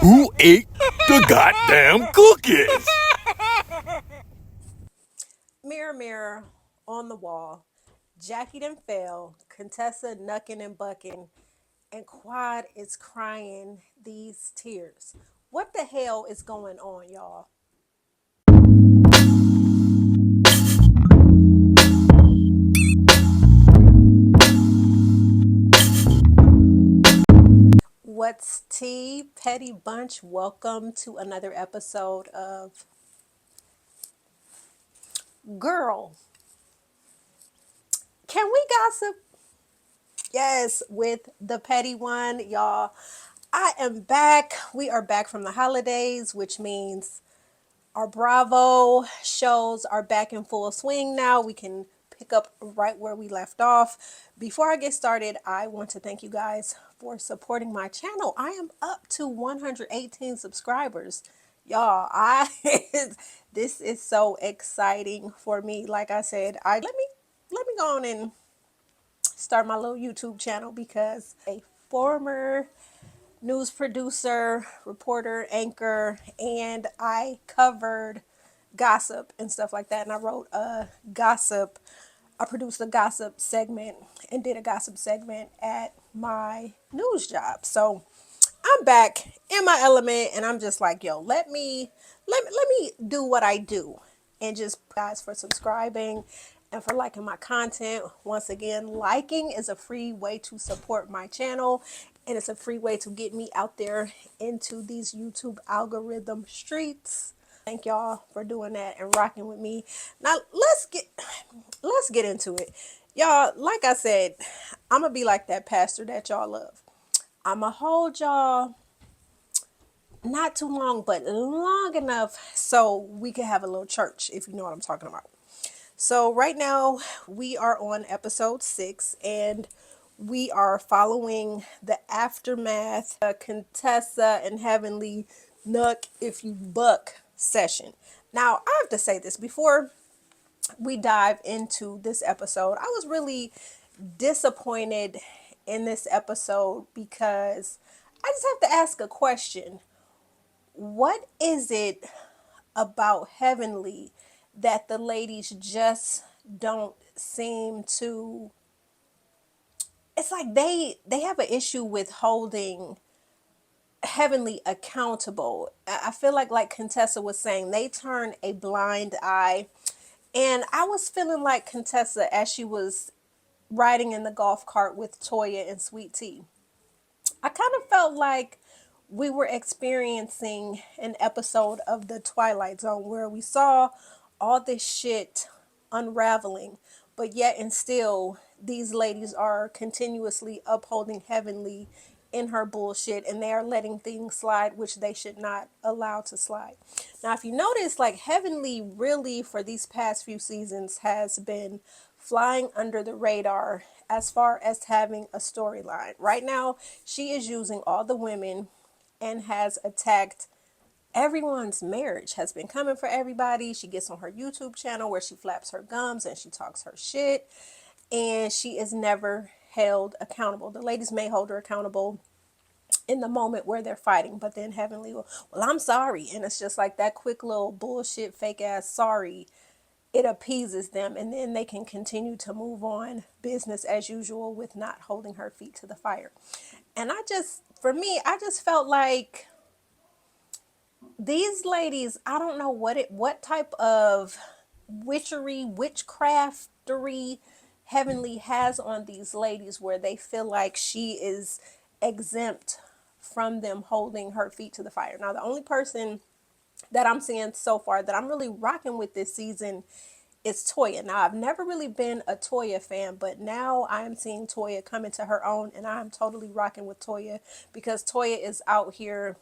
Who ate the goddamn cookies? Mirror, mirror on the wall, Jackie done fell, Contessa knucking and bucking, and Quad is crying these tears. What the hell is going on, y'all? What's tea, Petty Bunch? Welcome to another episode of Girl. Can we gossip? Yes, with the petty one, y'all. I am back. We are back from the holidays, which means our Bravo shows are back in full swing now. We can pick up right where we left off. Before I get started, I want to thank you guys for supporting my channel. I am up to 118 subscribers. Y'all, this is so exciting for me. Like I said, let me go on and start my little YouTube channel because a former news producer, reporter, anchor, and I covered gossip and stuff like that. And I wrote I produced a gossip segment and did a gossip segment at my news job. So I'm back in my element and I'm just like, yo, let me do what I do and just guys for subscribing and for liking my content. Once again, liking is a free way to support my channel and it's a free way to get me out there into these YouTube algorithm streets. Thank y'all for doing that and rocking with me. Now let's get into it. Y'all, like I said, I'm gonna be like that pastor that y'all love. I'ma hold y'all not too long, but long enough so we can have a little church, if you know what I'm talking about. So right now we are on episode 6 and we are following the aftermath, Contessa and Heavenly Nuck If You Buck session. Now I have to say this before we dive into this episode. I was really disappointed in this episode because I just have to ask a question. What is it about Heavenly that the ladies just don't seem to, it's like they have an issue with holding Heavenly accountable. I feel like Contessa was saying, they turn a blind eye. And I was feeling like Contessa as she was riding in the golf cart with Toya and Sweet Tea. I kind of felt like we were experiencing an episode of the Twilight Zone where we saw all this shit unraveling, but yet and still these ladies are continuously upholding Heavenly in her bullshit and they are letting things slide which they should not allow to slide. Now if you notice, like, Heavenly really for these past few seasons has been flying under the radar as far as having a storyline. Right now she is using all the women and has attacked everyone's marriage, has been coming for everybody. She gets on her YouTube channel where she flaps her gums and she talks her shit, and she is never held accountable. The ladies may hold her accountable in the moment where they're fighting, but then Heavenly will, well, I'm sorry. And it's just like that quick little bullshit, fake ass sorry. It appeases them and then they can continue to move on business as usual with not holding her feet to the fire. And for me, I just felt like these ladies, I don't know what type of witchcraftery Heavenly has on these ladies where they feel like she is exempt from them holding her feet to the fire. Now, the only person that I'm seeing so far that I'm really rocking with this season is Toya. Now, I've never really been a Toya fan, but now I'm seeing Toya come into her own, and I'm totally rocking with Toya because Toya is out here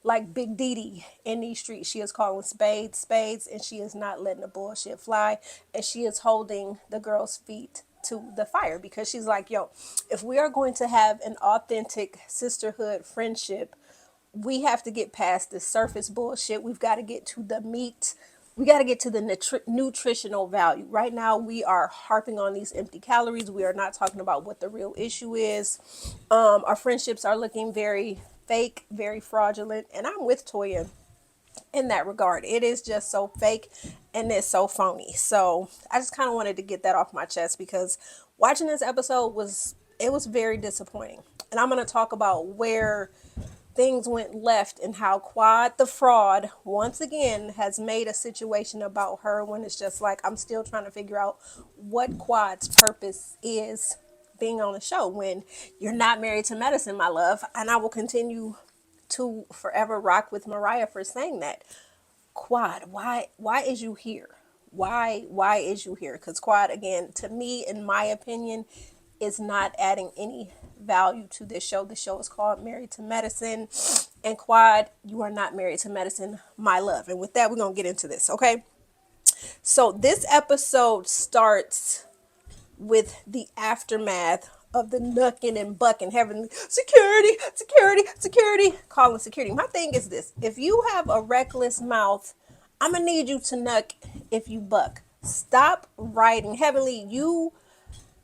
like Big Didi in these streets. She is calling spades spades, and she is not letting the bullshit fly, and she is holding the girls' feet to the fire because she's like, yo, if we are going to have an authentic sisterhood friendship, we have to get past this surface bullshit. We've got to get to the meat. We got to get to the nutritional value. Right now, we are harping on these empty calories. We are not talking about what the real issue is. Our friendships are looking very fake, very fraudulent. And I'm with Toya in that regard. It is just so fake and it's so phony. So I just kind of wanted to get that off my chest because watching this episode was very disappointing. And I'm going to talk about where things went left and how Quad the fraud once again has made a situation about her when it's just like I'm still trying to figure out what Quad's purpose is being on the show when you're not married to medicine, my love. And I will continue to forever rock with Mariah for saying that. Quad, why is you here? Why is you here? Because Quad, again, to me, in my opinion, is not adding any value to this show. The show is called Married to Medicine. And Quad, you are not married to medicine, my love. And with that, we're gonna get into this, okay? So this episode starts with the aftermath of the knucking and bucking, having security, security, security, calling security. My thing is this: if you have a reckless mouth, I'm gonna need you to knuck if you buck. Stop writing. Heavenly, you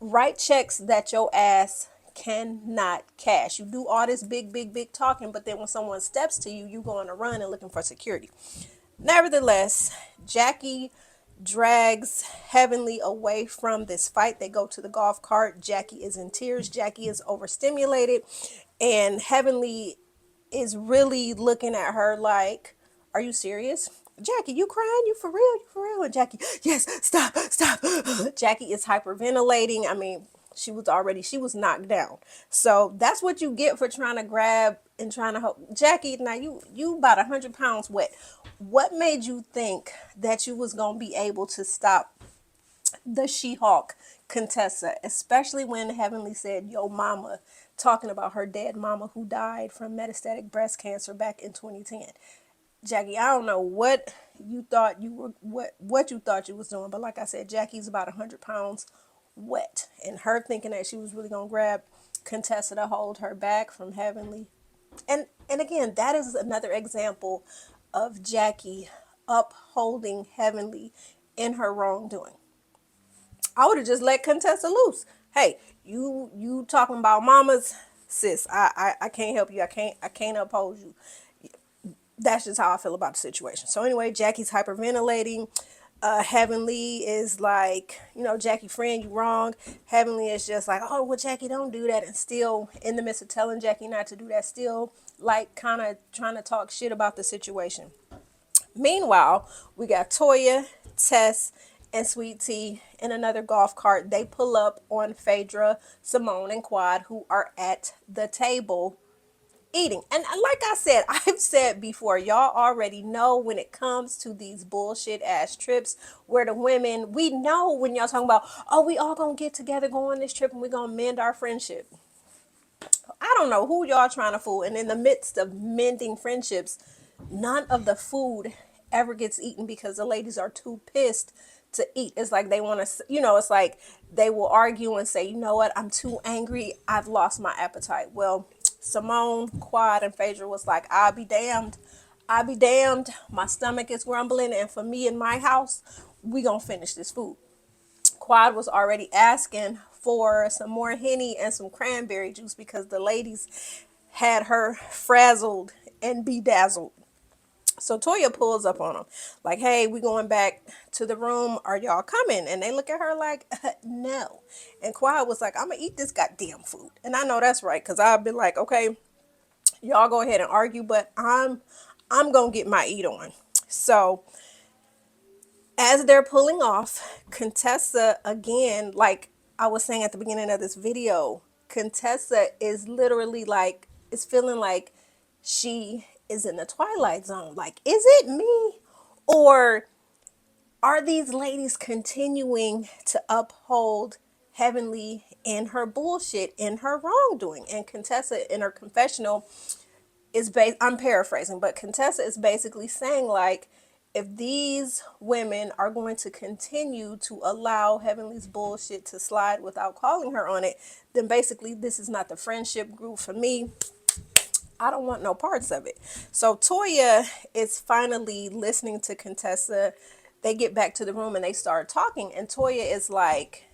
write checks that your ass cannot cash. You do all this big, big, big talking, but then when someone steps to you, you go on a run and looking for security. Nevertheless, Jackie drags Heavenly away from this fight. They go to the golf cart. Jackie is in tears. Jackie is overstimulated. And Heavenly is really looking at her like, are you serious? Jackie, you crying? You for real? You for real? And Jackie, yes, stop, stop. Jackie is hyperventilating. I mean, she was knocked down. So that's what you get for trying to grab and trying to help. Jackie, now you about 100 pounds wet. What made you think that you was going to be able to stop the She-Hulk Contessa, especially when Heavenly said, yo mama, talking about her dead mama who died from metastatic breast cancer back in 2010. Jackie, I don't know what you thought you were what you thought you was doing, but like I said, Jackie's about 100 pounds wet, and her thinking that she was really gonna grab Contessa to hold her back from Heavenly, and again, that is another example of Jackie upholding Heavenly in her wrongdoing. I would have just let Contessa loose. Hey, you talking about mamas, sis? I can't help you. I can't uphold you. That's just how I feel about the situation. So anyway, Jackie's hyperventilating. Heavenly is like, Jackie, friend, you wrong. Heavenly is just like, oh, well, Jackie, don't do that. And still, in the midst of telling Jackie not to do that, still like kind of trying to talk shit about the situation. Meanwhile, we got Toya, Tess, and Sweet Tea in another golf cart. They pull up on Phaedra, Simone, and Quad, who are at the table eating. And like I said, I've said before, y'all already know when it comes to these bullshit ass trips where the women, we know when y'all talking about, oh, we all gonna get together, go on this trip, and we gonna mend our friendship. I don't know who y'all trying to fool. And in the midst of mending friendships, none of the food ever gets eaten because the ladies are too pissed to eat. It's like they want to, it's like they will argue and say, you know what, I'm too angry. I've lost my appetite. Well, Simone, Quad, and Phaedra was like, I'll be damned. I'll be damned. My stomach is grumbling. And for me in my house, we going to finish this food. Quad was already asking for some more Henny and some cranberry juice because the ladies had her frazzled and bedazzled. So Toya pulls up on them like, hey, we going back to the room. Are y'all coming? And they look at her like, no. And Quad was like, I'm going to eat this goddamn food. And I know that's right because I'll be like, okay, y'all go ahead and argue, but I'm going to get my eat on. So as they're pulling off, Contessa, again, like I was saying at the beginning of this video, Contessa is literally like, is feeling like she is in the twilight zone. Like, is it me? Or are these ladies continuing to uphold Heavenly in her bullshit, in her wrongdoing? And Contessa, in her confessional, I'm paraphrasing, but Contessa is basically saying like, if these women are going to continue to allow Heavenly's bullshit to slide without calling her on it, then basically this is not the friendship group for me. I don't want no parts of it. So Toya is finally listening to Contessa. They get back to the room and they start talking. And Toya is like,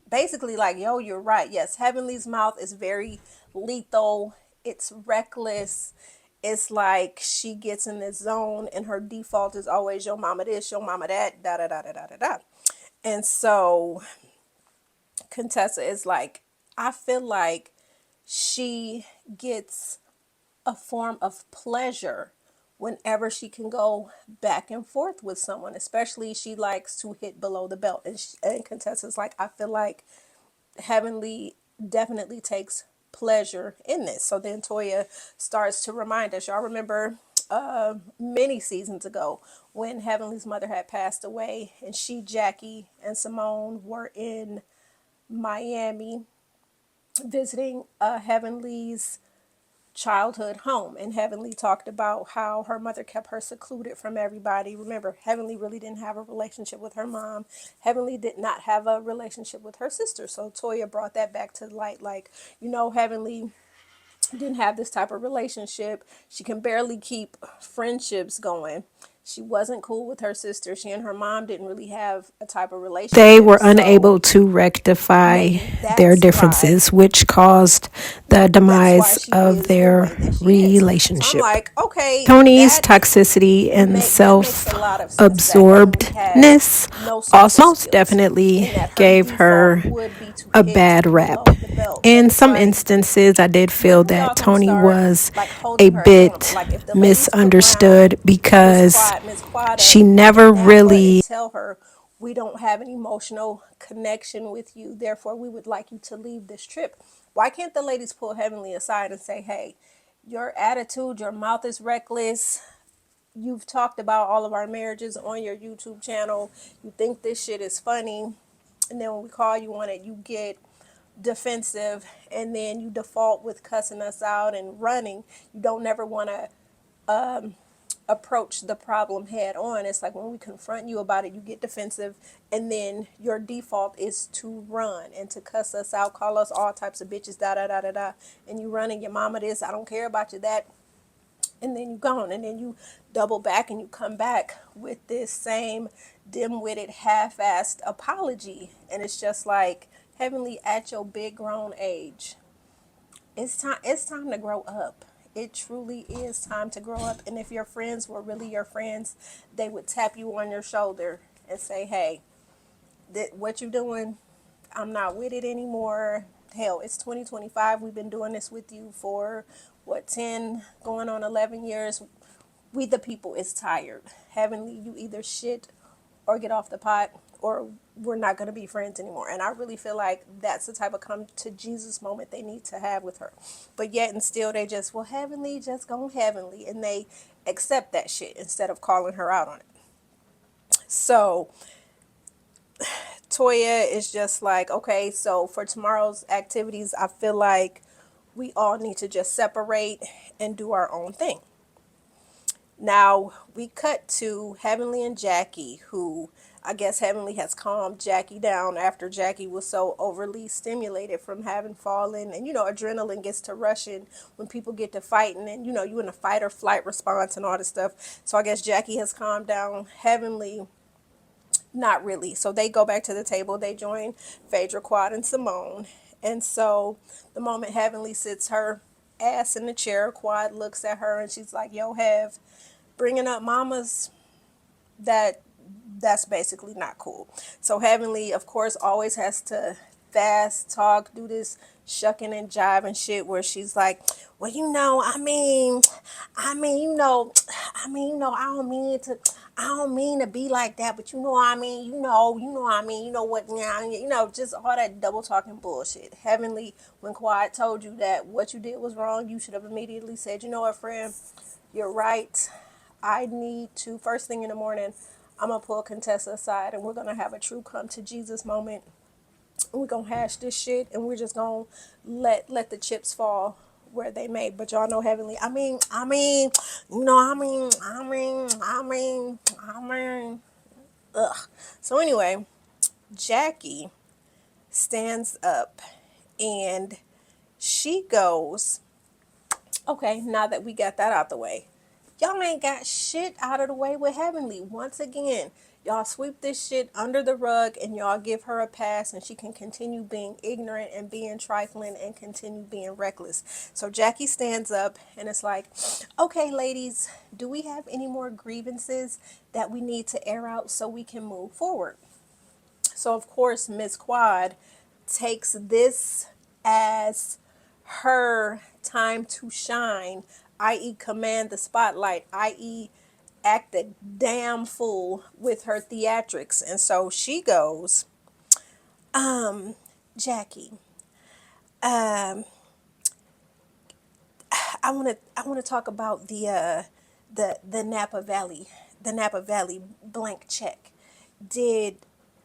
basically like, yo, you're right. Yes, Heavenly's mouth is very lethal. It's reckless. It's like she gets in this zone and her default is always your mama this, your mama that, da da da da da da da. And so Contessa is like, I feel like she gets a form of pleasure whenever she can go back and forth with someone, especially she likes to hit below the belt. And Contessa's like, I feel like Heavenly definitely takes pleasure in this. So then Toya starts to remind us. Y'all remember many seasons ago when Heavenly's mother had passed away and she, Jackie, and Simone were in Miami visiting Heavenly's childhood home, and Heavenly talked about how her mother kept her secluded from everybody. Remember, Heavenly really didn't have a relationship with her mom. Heavenly did not have a relationship with her sister. So Toya brought that back to light, like, Heavenly didn't have this type of relationship. She can barely keep friendships going. She wasn't cool with her sister. She and her mom didn't really have a type of They relationship. were So unable to rectify maybe their that's why differences, which caused the demise she of is the way their that she is. So I'm relationship. like, okay, Tony's that toxicity and that makes self a lot of sense, that Heavenly has absorbedness no social also most skills definitely and that her gave default her would be to a hit bad rap. below the belt. And In it's some like, instances, I did feel when we that all gonna Tony start was like a holding her accountable? bit Like, if the ladies come around misunderstood because Miss Quada she and never Napa and really tell her, we don't have an emotional connection with you, therefore we would like you to leave this trip. Why can't the ladies pull Heavenly aside and say, hey, your attitude, your mouth is reckless. You've talked about all of our marriages on your YouTube channel. You think this shit is funny. And then when we call you on it, you get defensive and then you default with cussing us out and running. You don't never want to approach the problem head on. It's like when we confront you about it, you get defensive, and then your default is to run and to cuss us out, call us all types of bitches, da da da da da. And you run and your mama this, I don't care about you that, and then you gone, and then you double back and you come back with this same dim-witted half-assed apology, and it's just like, Heavenly, at your big grown age, it's time to grow up. It truly is time to grow up. And if your friends were really your friends, they would tap you on your shoulder and say, hey, what you doing, I'm not with it anymore. Hell, it's 2025. We've been doing this with you for what, 10 going on 11 years. We the people is tired. Heavenly, you either shit or get off the pot, or we're not going to be friends anymore. And I really feel like that's the type of come to Jesus moment they need to have with her. But yet and still they just, well, Heavenly, just go Heavenly, and they accept that shit instead of calling her out on it. So Toya is just like, okay, so for tomorrow's activities, I feel like we all need to just separate and do our own thing. Now we cut to Heavenly and Jackie, who, I guess Heavenly has calmed Jackie down after Jackie was so overly stimulated from having fallen. And adrenaline gets to rushing when people get to fighting, and you in a fight or flight response and all this stuff. So I guess Jackie has calmed down. Heavenly, not really. So they go back to the table. They join Phaedra, Quad, and Simone. And so the moment Heavenly sits her ass in the chair, Quad looks at her and she's like, yo, Hev, bringing up mamas, that's basically not cool. So Heavenly, of course, always has to fast talk, do this shucking and jiving shit where she's like, well, I don't mean to be like that, but what, just all that double talking bullshit. Heavenly, when Quiet told you that what you did was wrong, you should have immediately said, you know what, friend, you're right. I need to, first thing in the morning, I'm going to pull Contessa aside and we're going to have a true come to Jesus moment. We're going to hash this shit and we're just going to let the chips fall where they may. But y'all know Heavenly, ugh. So anyway, Jackie stands up and she goes, okay, now that we got that out the way, y'all ain't got shit out of the way with Heavenly. Once again, Y'all sweep this shit under the rug and y'all give her a pass and she can continue being ignorant and being trifling and continue being reckless. So Jackie stands up and it's like, okay, ladies, do we have any more grievances that we need to air out so we can move forward? So of course, Miss Quad takes this as her time to shine, i.e., command the spotlight, i.e., act a damn fool with her theatrics. And so she goes, Jackie, um, I want to talk about the Napa Valley, the Napa Valley blank check. Did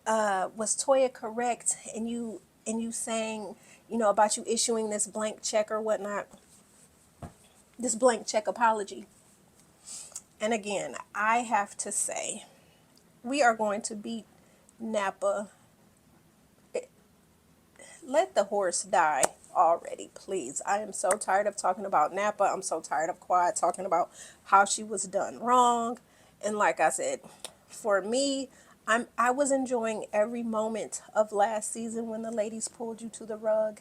was Toya correct in you saying, about you issuing this blank check or whatnot, this blank check apology? And again, I have to say, we are going to beat Napa. Let the horse die already, please. I am so tired of talking about Napa. I'm so tired of Quad talking about how she was done wrong. And like I said, for me, I was enjoying every moment of last season when the ladies pulled you to the rug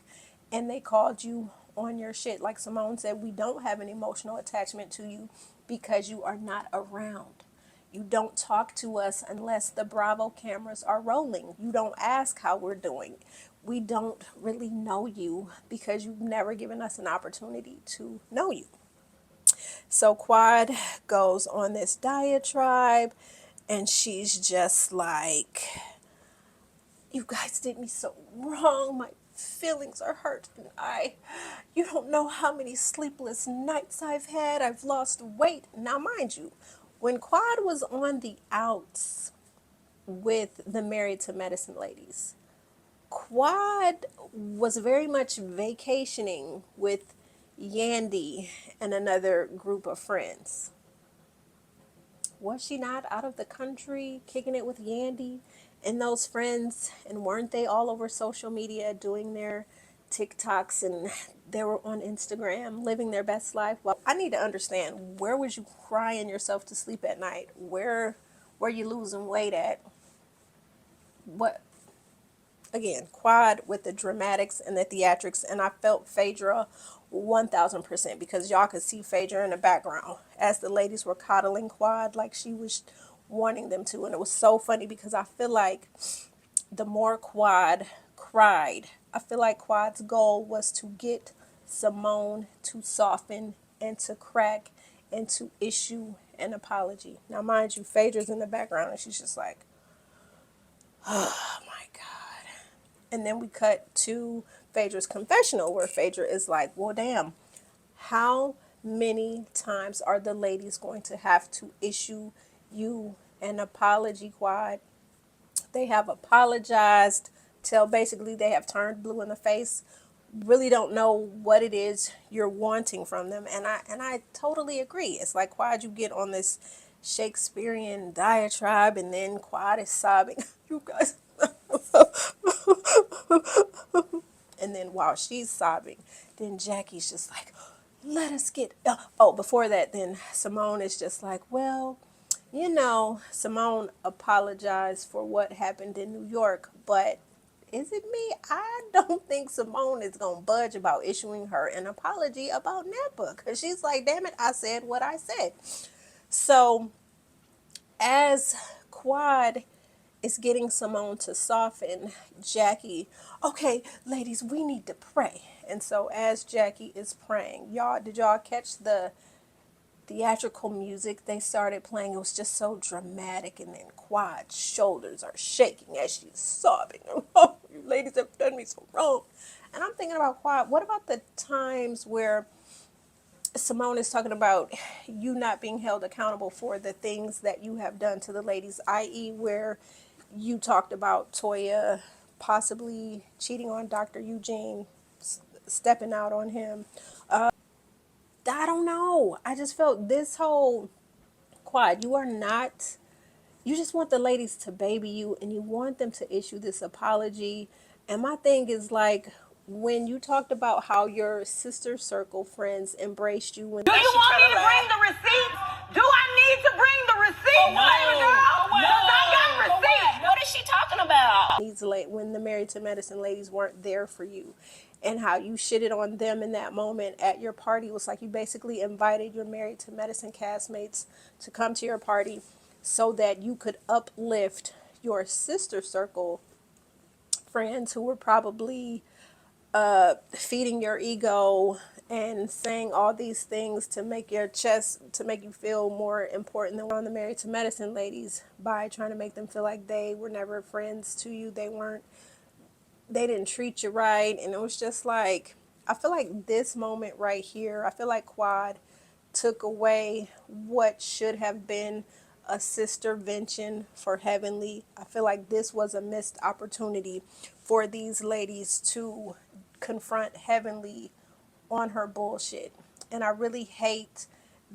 and they called you on your shit. Like Simone said, we don't have an emotional attachment to you because you are not around. You don't talk to us unless the Bravo cameras are rolling. You don't ask how we're doing. We don't really know you because you've never given us an opportunity to know you. So Quad goes on this diatribe and she's just like, you guys did me so wrong. My feelings are hurt and you don't know how many sleepless nights I've had. I've lost weight. Now, mind you, when Quad was on the outs with the Married to Medicine ladies, Quad was very much vacationing with Yandy and another group of friends. Was she not out of the country kicking it with Yandy and those friends? And weren't they all over social media doing their TikToks and they were on Instagram living their best life? Well, I need to understand, where was you crying yourself to sleep at night? Where were you losing weight at? What? Again, Quad with the dramatics and the theatrics, and I felt Phaedra 1000% because y'all could see Phaedra in the background as the ladies were coddling Quad like she was wanting them to. And it was so funny because I feel like the more Quad cried, I feel like Quad's goal was to get Simone to soften and to crack and to issue an apology. Now, mind you, Phaedra's in the background and she's just like, oh my God. And then we cut to Phaedra's confessional where Phaedra is like, well, damn, how many times are the ladies going to have to issue you an apology, Quad? They have apologized till basically they have turned blue in the face. Really don't know what it is you're wanting from them. And I totally agree. It's like, Quad, you get on this Shakespearean diatribe and then Quad is sobbing. You guys. And then while she's sobbing, then Jackie's just like, let us get. Before that, then Simone is just like, well, Simone apologized for what happened in New York, but is it me? I don't think Simone is going to budge about issuing her an apology about Napa because she's like, damn it, I said what I said. So as Quad is getting Simone to soften, Jackie, okay, ladies, we need to pray. And so as Jackie is praying, did y'all catch the theatrical music they started playing? It was just so dramatic, and then Quad's shoulders are shaking as she's sobbing. Oh, you ladies have done me so wrong. And I'm thinking about Quad, what about the times where Simone is talking about you not being held accountable for the things that you have done to the ladies, i.e., where you talked about Toya possibly cheating on Dr. Eugene, stepping out on him. I don't know. I just felt this whole Quad, you just want the ladies to baby you and you want them to issue this apology. And my thing is like, when you talked about how your sister circle friends embraced you when do you want me to bring the receipts? Do I need to bring the receipts, baby girl? Because I got when the Married to Medicine ladies weren't there for you, and how you shitted on them in that moment at your party. It was like you basically invited your Married to Medicine castmates to come to your party so that you could uplift your sister circle friends who were probably feeding your ego and saying all these things to make your chest, to make you feel more important than on the Married to Medicine ladies, by trying to make them feel like they were never friends to you. They didn't treat you right. And it was just like, I feel like this moment right here, I feel like Quad took away what should have been a sister vention for Heavenly. I feel like this was a missed opportunity for these ladies to confront Heavenly on her bullshit. And I really hate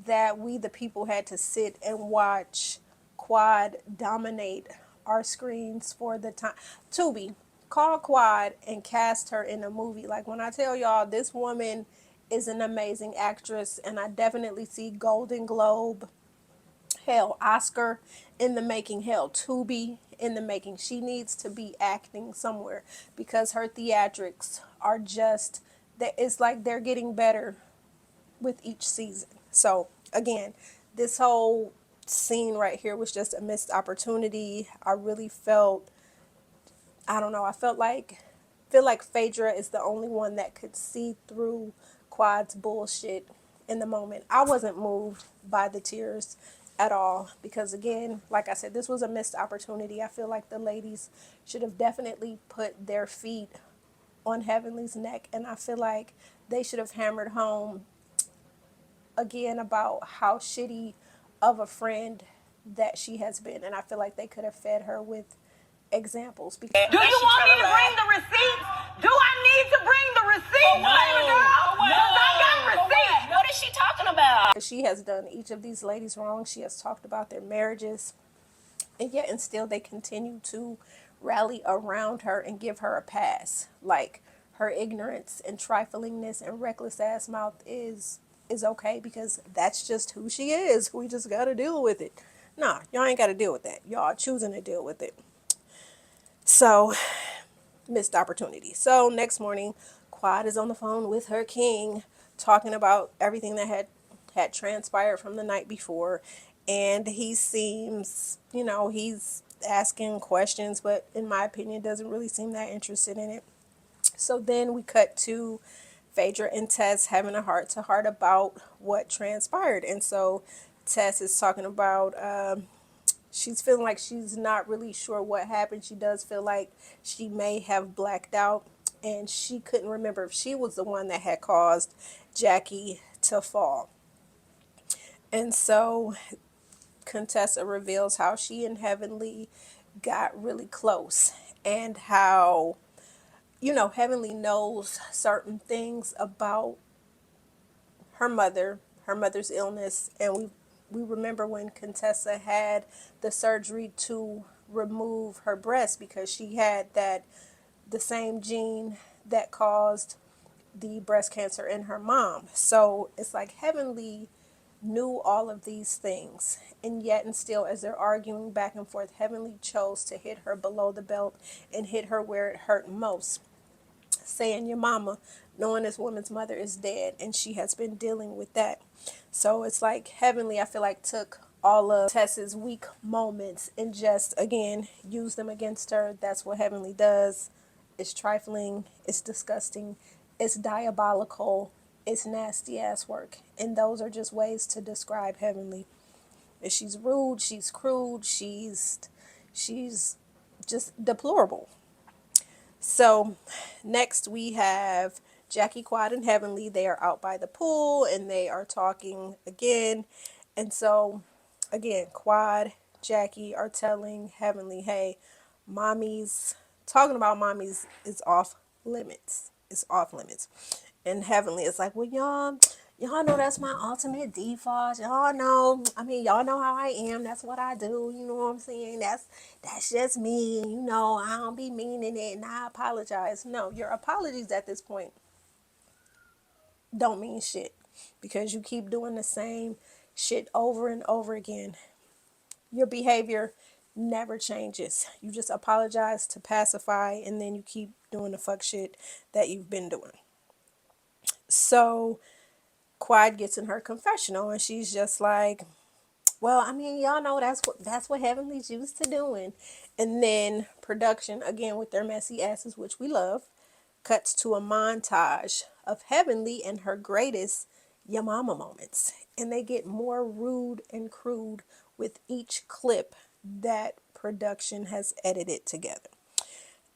that we, the people, had to sit and watch Quad dominate our screens for the time. Tubi, call Quad and cast her in a movie. Like, when I tell y'all, this woman is an amazing actress, and I definitely see Golden Globe, hell, Oscar in the making, hell, Tubi in the making. She needs to be acting somewhere because her theatrics are just that. It's like they're getting better with each season. So again, this whole scene right here was just a missed opportunity. I really felt, I don't know, I feel like Phaedra is the only one that could see through Quad's bullshit in the moment. I wasn't moved by the tears at all because, again, like I said, this was a missed opportunity. I feel like the ladies should have definitely put their feet on Heavenly's neck, and I feel like they should have hammered home again about how shitty of a friend that she has been, and I feel like they could have fed her with examples. Because do you want me to bring the receipts? Do I need to bring the receipts, baby girl? Because I got receipts. What is she talking about? she has done each of these ladies wrong. She has talked about their marriages, and yet and still they continue to rally around her and give her a pass. Like, her ignorance and triflingness and reckless ass mouth is okay because that's just who she is. We just gotta deal with it. Nah, y'all ain't gotta deal with that. Y'all choosing to deal with it. So, missed opportunity. So next morning, Quad is on the phone with her king, talking about everything that had transpired from the night before, and he seems, he's asking questions, but in my opinion, doesn't really seem that interested in it. So then we cut to Phaedra and Tess having a heart to heart about what transpired, and so Tess is talking about she's feeling like she's not really sure what happened. She does feel like she may have blacked out, and she couldn't remember if she was the one that had caused Jackie to fall. And so Contessa reveals how she and Heavenly got really close, and how, Heavenly knows certain things about her mother's illness, and we remember when Contessa had the surgery to remove her breast because she had the same gene that caused the breast cancer in her mom. So it's like Heavenly knew all of these things, and yet and still, as they're arguing back and forth, Heavenly chose to hit her below the belt and hit her where it hurt most, saying, your mama, knowing this woman's mother is dead, and she has been dealing with that. So it's like Heavenly, I feel like, took all of Tessa's weak moments and just, again, used them against her. That's what Heavenly does. It's trifling, it's disgusting, it's diabolical, it's nasty ass work. And those are just ways to describe Heavenly. If she's rude, she's crude, she's just deplorable. So next we have Jackie, Quad, and Heavenly. They are out by the pool and they are talking again. And so again, Quad, Jackie are telling Heavenly, hey, mommy's talking about mommy's is off limits. It's off limits. And Heavenly is like, well, y'all know that's my ultimate default. Y'all know, I mean, y'all know how I am. That's what I do. You know what I'm saying? That's just me. I don't be meaning it, and I apologize. No, your apologies at this point don't mean shit because you keep doing the same shit over and over again. Your behavior never changes. You just apologize to pacify, and then you keep doing the fuck shit that you've been doing. So Quad gets in her confessional, and she's just like, well, I mean, y'all know that's what Heavenly's used to doing. And then production, again with their messy asses, which we love, cuts to a montage of Heavenly and her greatest Yamama moments. And they get more rude and crude with each clip that production has edited together.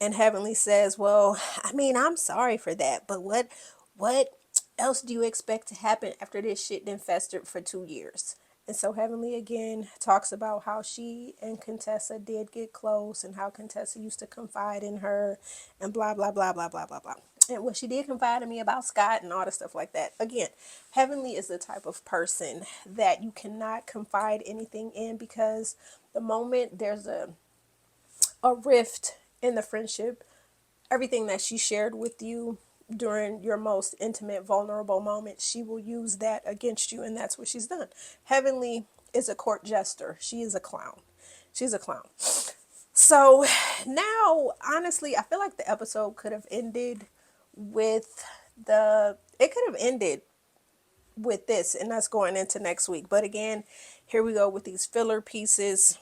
And Heavenly says, well, I mean, I'm sorry for that, but what else do you expect to happen after this shit then festered for 2 years? And so Heavenly again talks about how she and Contessa did get close and how Contessa used to confide in her and blah, blah, blah, blah, blah, blah, blah. And well, she did confide in me about Scott and all the stuff like that. Again, Heavenly is the type of person that you cannot confide anything in, because the moment there's a rift in the friendship, everything that she shared with you during your most intimate, vulnerable moment, she will use that against you, and that's what she's done. Heavenly is a court jester. She is a clown. She's a clown. So now, honestly, I feel like the episode could have ended with it could have ended with this and us going into next week. But again, here we go with these filler pieces.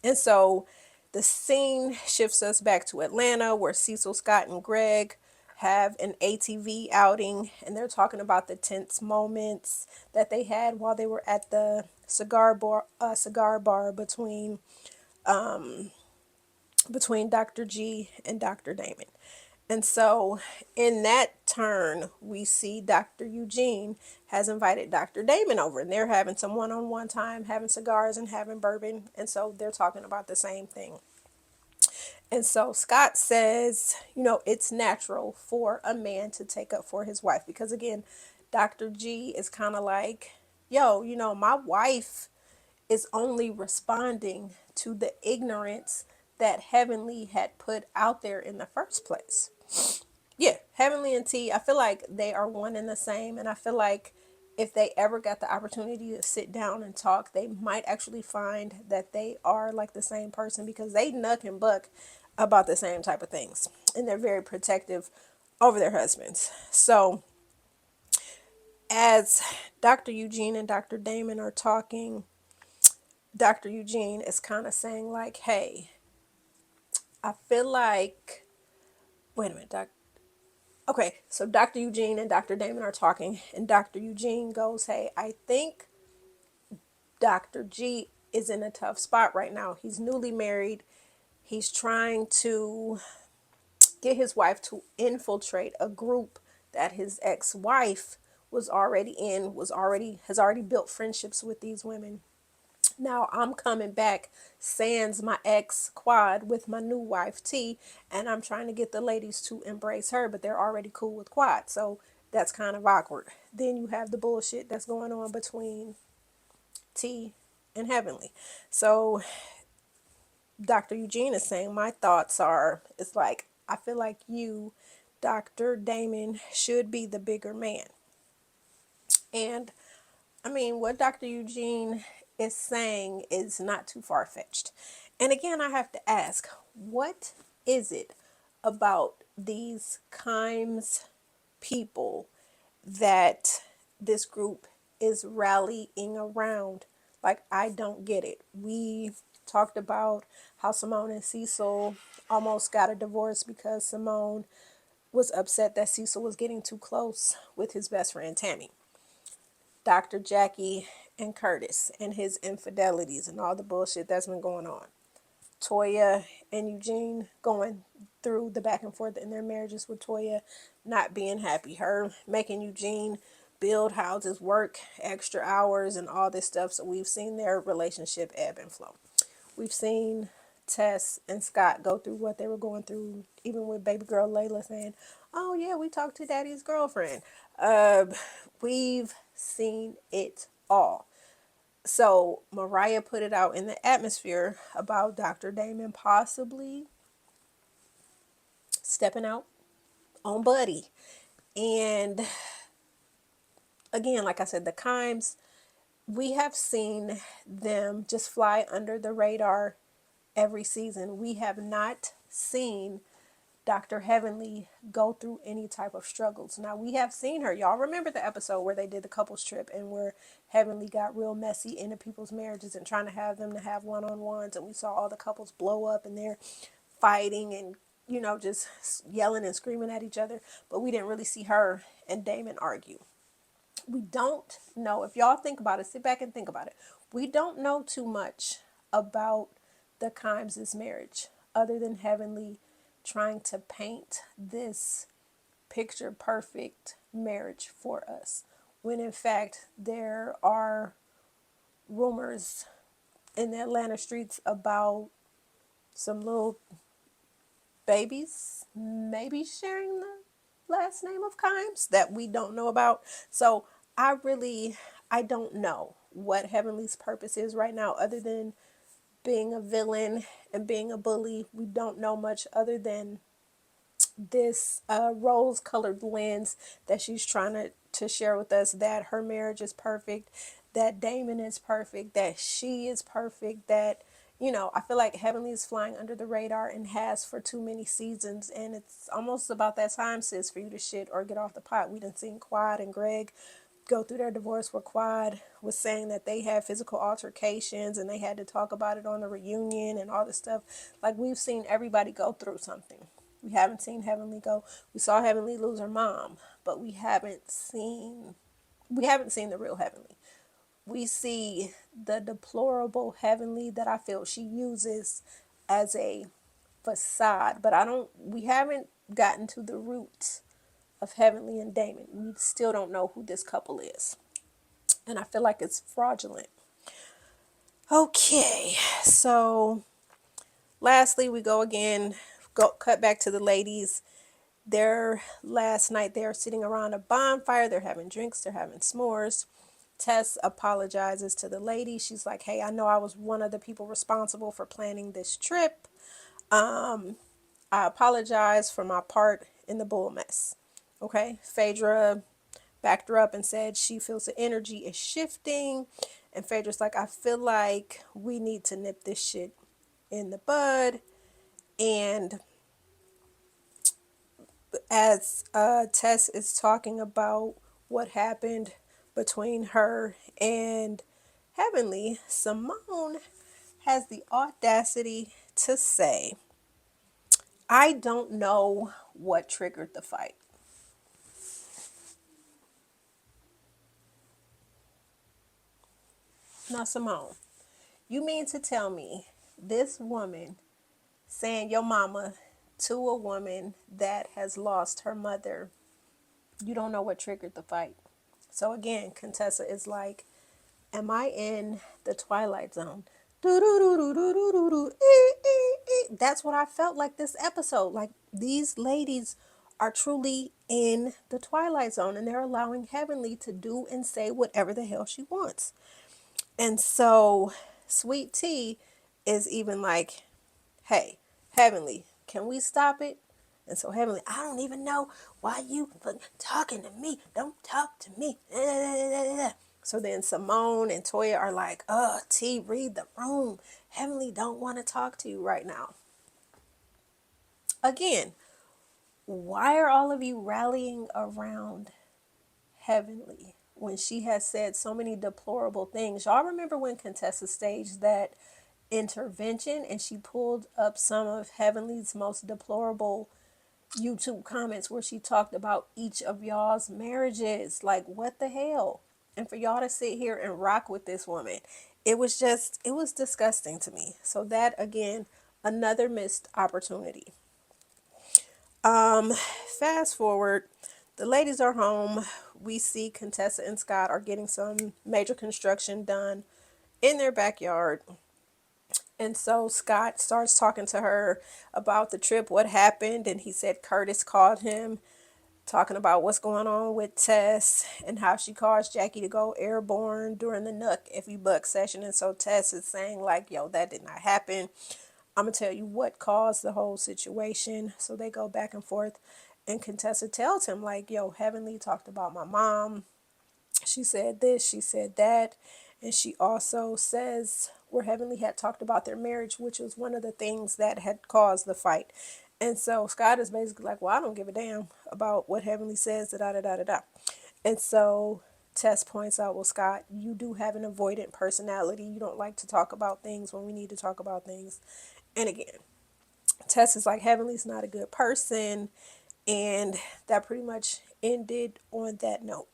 And so the scene shifts us back to Atlanta, where Cecil, Scott, and Greg have an ATV outing, and they're talking about the tense moments that they had while they were at the cigar bar between Dr. G and Dr. Damon. And so in that turn, we see Dr. Eugene has invited Dr. Damon over, and they're having some one-on-one time, having cigars and having bourbon. And so they're talking about the same thing. And so Scott says, it's natural for a man to take up for his wife, because again, Dr. G is kind of like, yo, my wife is only responding to the ignorance that Heavenly had put out there in the first place. Yeah, Heavenly and T, I feel like they are one and the same. And I feel like if they ever got the opportunity to sit down and talk, they might actually find that they are like the same person, because they nuck and buck about the same type of things. And they're very protective over their husbands. So as Dr. Eugene and Dr. Damon are talking, Dr. Eugene is kind of saying like, hey, I feel like, wait a minute, okay, so Dr. Eugene and Dr. Damon are talking, and Dr. Eugene goes, hey, I think Dr. G is in a tough spot right now. He's newly married. He's trying to get his wife to infiltrate a group that his ex-wife was already in, has already built friendships with these women. Now I'm coming back sans my ex Quad with my new wife T, and I'm trying to get the ladies to embrace her, but they're already cool with Quad. So that's kind of awkward. Then you have the bullshit that's going on between T and Heavenly. So Dr. Eugene is saying, my thoughts are, it's like, I feel like you, Dr. Damon, should be the bigger man. And I mean, what Dr. Eugene is saying is not too far-fetched. And again, I have to ask, what is it about these Kimes people that this group is rallying around? Like, I don't get it. We talked about how Simone and Cecil almost got a divorce because Simone was upset that Cecil was getting too close with his best friend Tammy. Dr. Jackie and Curtis and his infidelities and all the bullshit that's been going on. Toya and Eugene going through the back and forth in their marriages, with Toya not being happy. Her making Eugene build houses, work extra hours, and all this stuff. So we've seen their relationship ebb and flow. We've seen Tess and Scott go through what they were going through, even with baby girl Layla saying, oh yeah, we talked to daddy's girlfriend. We've seen it all. So Mariah put it out in the atmosphere about Dr. Damon possibly stepping out on Buddy. And again, like I said, the Kimes, we have seen them just fly under the radar every season. We have not seen Dr. Heavenly go through any type of struggles. Now, we have seen her. Y'all remember the episode where they did the couples trip and where Heavenly got real messy into people's marriages and trying to have them to have one-on-ones, and we saw all the couples blow up and they're fighting and, just yelling and screaming at each other. But we didn't really see her and Damon argue. We don't know, if y'all think about it, sit back and think about it. We don't know too much about the Kimes' marriage other than Heavenly trying to paint this picture perfect marriage for us, when in fact there are rumors in the Atlanta streets about some little babies maybe sharing the last name of Kimes that we don't know about. So I don't know what Heavenly's purpose is right now other than being a villain and being a bully. We don't know much other than this rose-colored lens that she's trying to share with us, that her marriage is perfect, that Damon is perfect, that she is perfect, that, I feel like Heavenly is flying under the radar and has for too many seasons, and it's almost about that time, sis, for you to shit or get off the pot. We done seen Quad and Greg go through their divorce, where Quad was saying that they had physical altercations and they had to talk about it on the reunion and all this stuff. Like, we've seen everybody go through something. We haven't seen Heavenly go. We saw Heavenly lose her mom, but we haven't seen the real Heavenly. We see the deplorable Heavenly that I feel she uses as a facade, but we haven't gotten to the roots of Heavenly and Damon. We still don't know who this couple is, and I feel like it's fraudulent. Okay, so lastly, we go again, cut back to the ladies. Last night they're sitting around a bonfire, they're having drinks, they're having s'mores. Tess apologizes to the lady. She's like, hey, I know I was one of the people responsible for planning this trip. I apologize for my part in the bull mess. Okay, Phaedra backed her up and said she feels the energy is shifting. And Phaedra's like, I feel like we need to nip this shit in the bud. And as Tess is talking about what happened between her and Heavenly, Simone has the audacity to say, I don't know what triggered the fight. Now, Simone, you mean to tell me this woman saying your mama to a woman that has lost her mother, you don't know what triggered the fight? So again, Contessa is like, am I in the Twilight Zone? That's what I felt like this episode. Like, these ladies are truly in the Twilight Zone and they're allowing Heavenly to do and say whatever the hell she wants. And so Sweet Tea is even like, hey, Heavenly, can we stop it? And so Heavenly, I don't even know why you talking to me. Don't talk to me. So then Simone and Toya are like, T, read the room. Heavenly don't want to talk to you right now. Again, why are all of you rallying around Heavenly when she has said so many deplorable things? Y'all remember when Contessa staged that intervention and she pulled up some of Heavenly's most deplorable YouTube comments where she talked about each of y'all's marriages? Like, what the hell? And for y'all to sit here and rock with this woman, it was disgusting to me. So that, again, another missed opportunity. Fast forward, the ladies are home. We see Contessa and Scott are getting some major construction done in their backyard. And so Scott starts talking to her about the trip, what happened, and he said Curtis called him, talking about what's going on with Tess and how she caused Jackie to go airborne during the Nook If You Buck session. And so Tess is saying like, yo, that did not happen. I'm going to tell you what caused the whole situation. So they go back and forth. And Contessa tells him like, yo, Heavenly talked about my mom. She said this, she said that. And she also says where Heavenly had talked about their marriage, which was one of the things that had caused the fight. And so Scott is basically like, well, I don't give a damn about what Heavenly says, da da da da da da. And so Tess points out, well, Scott, you do have an avoidant personality. You don't like to talk about things when we need to talk about things. And again, Tess is like, Heavenly's not a good person. And that pretty much ended on that note.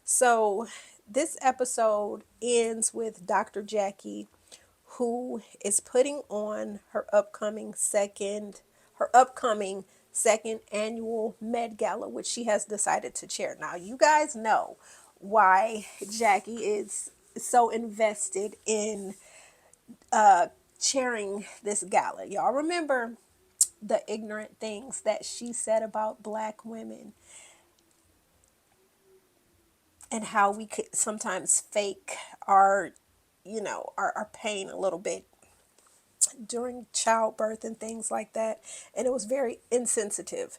So this episode ends with Dr. Jackie, who is putting on her upcoming second annual Met Gala, which she has decided to chair. Now, you guys know why Jackie is so invested in chairing this gala. Y'all remember the ignorant things that she said about Black women and how we could sometimes fake our, our pain a little bit during childbirth and things like that. And it was very insensitive.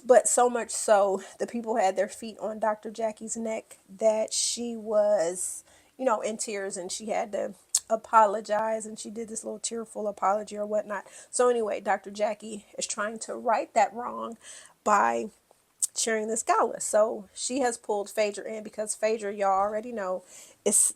But so much so, the people had their feet on Dr. Jackie's neck that she was, in tears, and she had to apologize, and she did this little tearful apology or whatnot. So anyway, Dr. Jackie is trying to right that wrong by sharing this gala. So she has pulled Phaedra in because Phaedra, y'all already know, is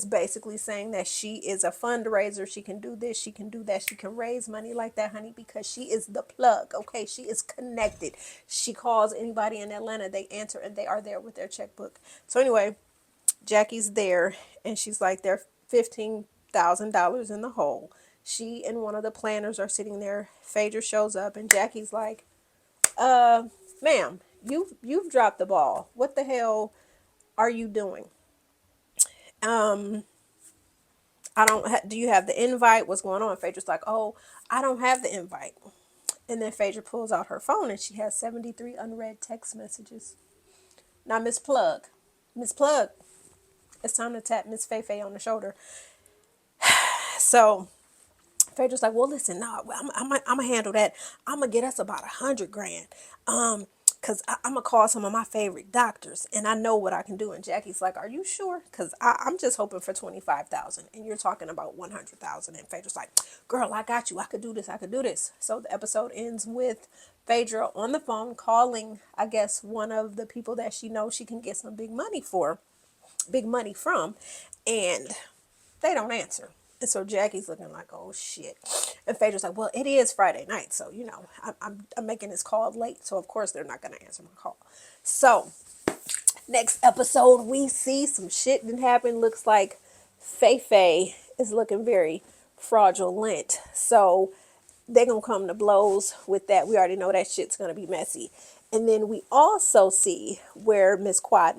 basically saying that she is a fundraiser. She can do this, she can do that, she can raise money like that, honey, because she is the plug. Okay, she is connected. She calls anybody in Atlanta, they answer, and they are there with their checkbook. So anyway, Jackie's there, and she's like, they're $15,000 in the hole. She and one of the planners are sitting there. Phaedra shows up, and Jackie's like, ma'am, you've dropped the ball. What the hell are you doing? Do you have the invite? What's going on? Phaedra's like, oh, I don't have the invite. And then Phaedra pulls out her phone, and she has 73 unread text messages. Now, Miss Plug, it's time to tap Miss Fei on the shoulder. So Phaedra's like, well, listen, no, I'm gonna handle that. I'm gonna get us about $100,000. Cause I'm gonna call some of my favorite doctors, and I know what I can do. And Jackie's like, "Are you sure? Cause I'm just hoping for 25,000, and you're talking about 100,000." And Phaedra's like, "Girl, I got you. I could do this. I could do this." So the episode ends with Phaedra on the phone calling, I guess, one of the people that she knows she can get some big money from, and they don't answer. And so Jackie's looking like, oh shit. And Phaedra's like, well, it is Friday night, so I'm making this call late, so of course they're not gonna answer my call. So next episode, we see some shit that happened. Looks like Fei is looking very fraudulent. So they're gonna come to blows with that. We already know that shit's gonna be messy. And then we also see where Miss Quad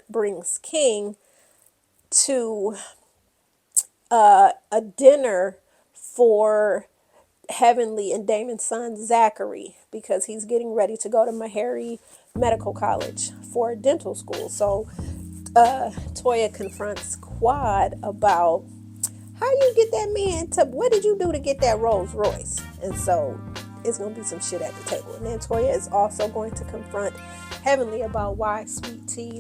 brings King to a dinner for Heavenly and Damon's son Zachary, because he's getting ready to go to Meharry Medical College for dental school. So Toya confronts Quad about how you get that man to, what did you do to get that Rolls Royce? And so it's going to be some shit at the table. And then Toya is also going to confront Heavenly about why Sweet Tea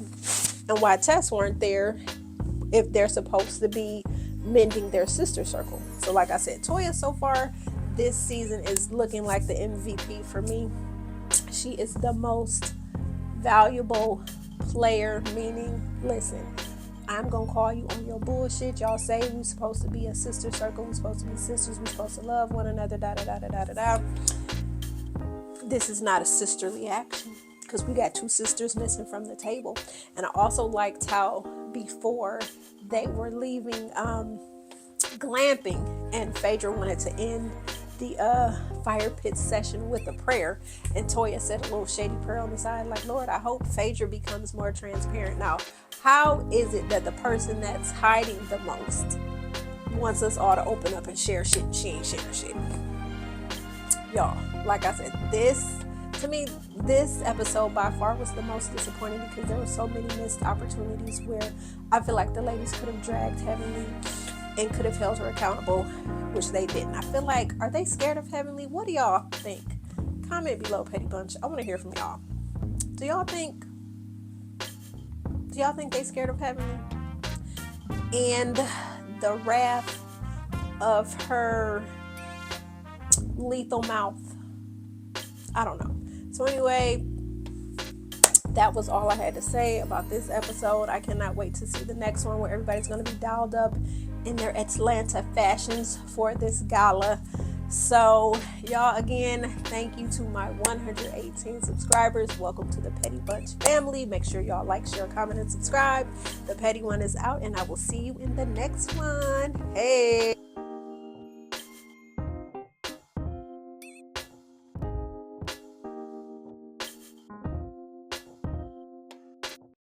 and why Tess weren't there if they're supposed to be mending their sister circle. So like I said, Toya so far this season is looking like the MVP for me. She is the most valuable player, meaning, listen, I'm gonna call you on your bullshit. Y'all say we're supposed to be a sister circle, we're supposed to be sisters, we're supposed to love one another, da da da da da da da. This is not a sisterly action, because we got two sisters missing from the table. And I also liked how before they were leaving glamping, and Phaedra wanted to end the fire pit session with a prayer, and Toya said a little shady prayer on the side, like, Lord, I hope Phaedra becomes more transparent. Now, how is it that the person that's hiding the most wants us all to open up and share shit, and she ain't sharing shit? Y'all, like I said, to me, this episode by far was the most disappointing, because there were so many missed opportunities where I feel like the ladies could have dragged Heavenly and could have held her accountable, which they didn't. I feel like, are they scared of Heavenly? What do y'all think? Comment below, Petty Bunch. I want to hear from y'all. Do y'all think they scared of Heavenly? And the wrath of her lethal mouth. I don't know. So anyway, that was all I had to say about this episode. I cannot wait to see the next one where everybody's going to be dialed up in their Atlanta fashions for this gala. So y'all, again, thank you to my 118 subscribers. Welcome to the Petty Bunch family. Make sure y'all like, share, comment, and subscribe. The Petty One is out, and I will see you in the next one. Hey.